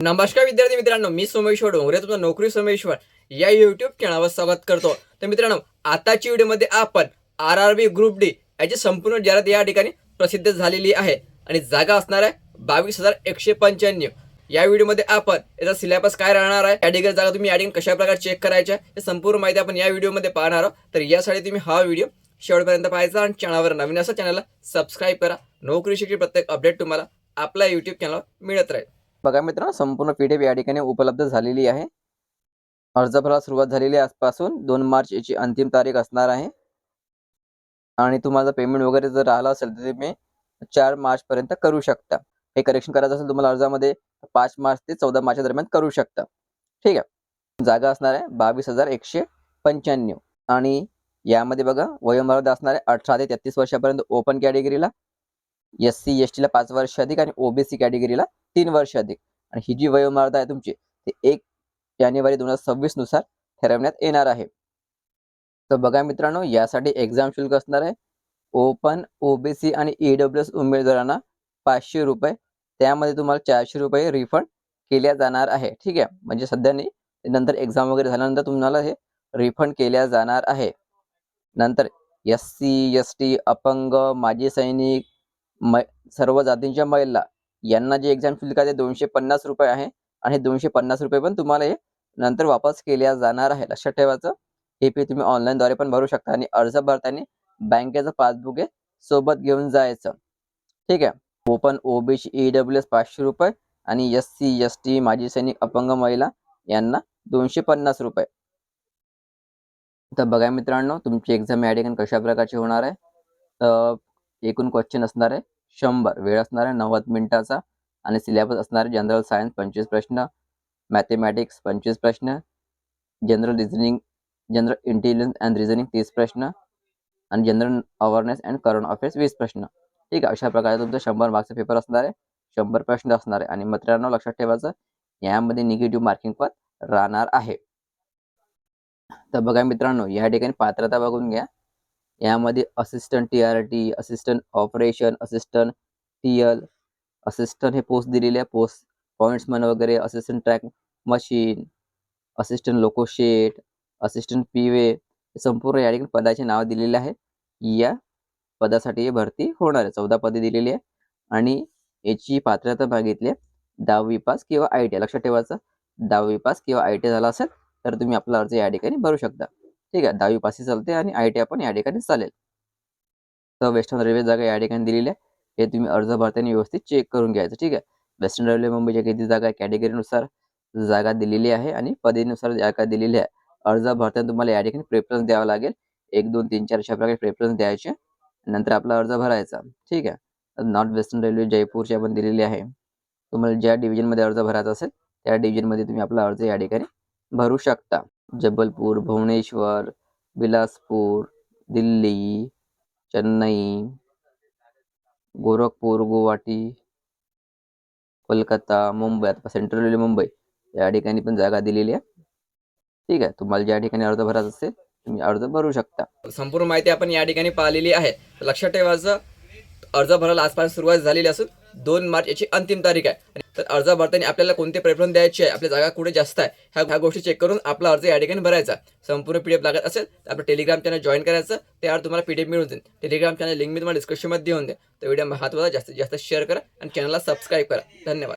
नमस्कार विद्यार्थी मित्रांनो, मी सोमेश्वर डोंगरे तुमचं नोकरी सोमेश्वर या यूट्यूब चॅनलवर स्वागत करतो. तर मित्रांनो, आताची व्हिडिओमध्ये आपण RRB ग्रुप डी याची संपूर्ण जाहिरात या ठिकाणी प्रसिद्ध झालेली आहे आणि जागा असणार आहे 22,195. या व्हिडिओमध्ये आपण याचा सिलेबस काय राहणार आहे, या ठिकाणी जागा तुम्ही या ठिकाणी कशा प्रकारे चेक करायच्या हे संपूर्ण माहिती आपण या व्हिडिओमध्ये पाहणार आहोत. तर यासाठी तुम्ही हा व्हिडिओ शेवटपर्यंत पाहायचा आणि चॅनलवर नवीन असा चॅनलला सबस्क्राईब करा. नोकरीशी प्रत्येक अपडेट तुम्हाला आपल्या यूट्यूब चॅनलवर मिळत राहील. बघा मित्रांनो, संपूर्ण PDF या ठिकाणी उपलब्ध झालेली आहे. अर्ज भरायला सुरुवात झालेली आहे. आजपासून 2 मार्च याची अंतिम तारीख असणार आहे आणि तुम्हाला पेमेंट वगैरे जर राहिलं असेल तर तुम्ही 4 मार्च पर्यंत करू शकता. हे करेक्शन करायचं असेल तुम्हाला अर्जामध्ये 5 मार्च ते 14 मार्च दरम्यान करू शकता. ठीक आहे. जागा असणार आहे 22,195 आणि यामध्ये बघा वयोमर्यादा असणार आहे 18 ते 33 वर्षापर्यंत ओपन कॅटेगरीला, SC ST ला 5 वर्ष अधिक आणि OBC कॅटेगरीला 3 वर्ष अधिक. आणि ही जी वयोमर्यादा आहे तुमची ते 1 जानेवारी 2026 नुसार ठरवण्यात येणार आहे. तर बघा मित्रांनो, यासाठी एक्झाम शुल्क असणार आहे ओपन, OBC आणि EWS उमेदवारांना ₹500. त्यामध्ये तुम्हाला ₹400 रिफंड केल्या जाणार आहे. ठीक आहे, म्हणजे सध्या नाही, नंतर एक्झाम वगैरे झाल्यानंतर तुम्हाला हे रिफंड केल्या जाणार आहे. नंतर SC ST, अपंग, माजी सैनिक, सर्व जातींच्या महिला यांना जे एक्झाम शुल्क आहे ते ₹250 आहे आणि ₹250 पण तुम्हाला हे नंतर वापस केल्या जाणार आहे. लक्षात ठेवायचं. हे फी तुम्ही ऑनलाईनद्वारे पण भरू शकता आणि अर्ज भरताना बँकेचं पासबुक हे सोबत घेऊन जायचं. ठीक आहे. ओपन, OBC, EWS ₹500 आणि SC ST, माजी सैनिक, अपंग महिला यांना ₹250. तर बघा मित्रांनो, तुमची एक्झाम या ठिकाणी कशा प्रकारची होणार आहे. तर एकूण क्वेश्चन असणार आहे 100, वेळ असणार आहे 90 मिनिटाचा आणि सिलेबस असणार आहे जनरल सायन्स 25 प्रश्न, मॅथेमॅटिक्स 25 प्रश्न, general reasoning, general intelligence and reasoning 30 प्रश्न आणि general awareness and current affairs 20 प्रश्न. ठीक आहे, अशा प्रकारे तुमचं 100 मार्क्सचा पेपर असणार आहे, 100 प्रश्न असणार आहे आणि मित्रांनो लक्षात ठेवायचं यामध्ये निगेटिव्ह मार्किंग पण राहणार आहे. तर बघा मित्रांनो, या ठिकाणी पात्रता बघून घ्या. यामध्ये assistant TRT, assistant operation, assistant TL, assistant हे पोस्ट दिलेले आहे, पोस्ट पॉईंट्समन वगैरे, assistant track machine, assistant loco shed, assistant PA, संपूर्ण या ठिकाणी पदाचे नाव दिलेले आहे. या पदासाठी ही भरती होणार आहे. 14 पदे दिलेली आहे आणि याची पात्रता मागितली 10वी पास किंवा ITI. लक्षात ठेवायचं, 10वी पास किंवा ITI झाला असेल तर तुम्ही आपला अर्ज या ठिकाणी भरू शकता. ठीक आहे, 10वी पासही चालते आणि ITI पण या ठिकाणी चालेल. तर वेस्टर्न रेल्वे जागा या ठिकाणी दिलेली आहे. हे तुम्ही अर्ज भरताना व्यवस्थित चेक करून घ्यायचं. ठीक आहे. वेस्टर्न रेल्वे मुंबईच्या किती जागा आहे, कॅटेगरीनुसार जागा दिलेली आहे आणि पदेनुसार जागा दिलेली आहे. अर्ज भरताना तुम्हाला या ठिकाणी प्रेफरन्स द्यावा लागेल. 1 2 3 4 अशा प्रकारे प्रेफरन्स द्यायचे, नंतर आपला अर्ज भरायचा. ठीक आहे. नॉर्थ वेस्टर्न रेल्वे जयपूरची पण दिलेली आहे. तुम्हाला ज्या डिव्हिजनमध्ये अर्ज भरायचा असेल त्या डिव्हिजनमध्ये तुम्ही आपला अर्ज या ठिकाणी भरू शकता. जबलपूर, भुवनेश्वर, बिलासपूर, दिल्ली, चेन्नई, गोरखपूर, गुवाहाटी, कोलकाता, मुंबई, आता सेंट्रल रेल्वे मुंबई या ठिकाणी पण जागा दिलेली आहे. ठीक आहे, तुम्हाला ज्या ठिकाणी अर्ज भरायचा असेल तुम्ही अर्ज भरू शकता. संपूर्ण माहिती आपण या ठिकाणी पाहिलेली आहे. लक्षात ठेवायचं, अर्ज भरायला आजपासून सुरुवात झालेली असून 2 मार्च याची अंतिम तारीख आहे. तर अर्ज भरताना आपल्याला कोणते प्रेफरन्स द्यायचे आहे, आपल्या जागा कुठे जास्त आहे, ह्या गोष्टी चेक करून आपला अर्ज या ठिकाणी भरायचा. संपूर्ण PDF लागत असेल तर आपलं टेलिग्राम चॅनल जॉईन करायचं, त्यावर तुम्हाला PDF मिळून जाईल. टेलिग्राम चॅनल लिंक मी तुम्हाला डिस्क्रिप्शनमध्ये देऊन दे. तर व्हिडिओ महत्त्वाचा जास्तीत जास्त शेअर करा आणि चॅनलला सबस्क्राईब करा. धन्यवाद.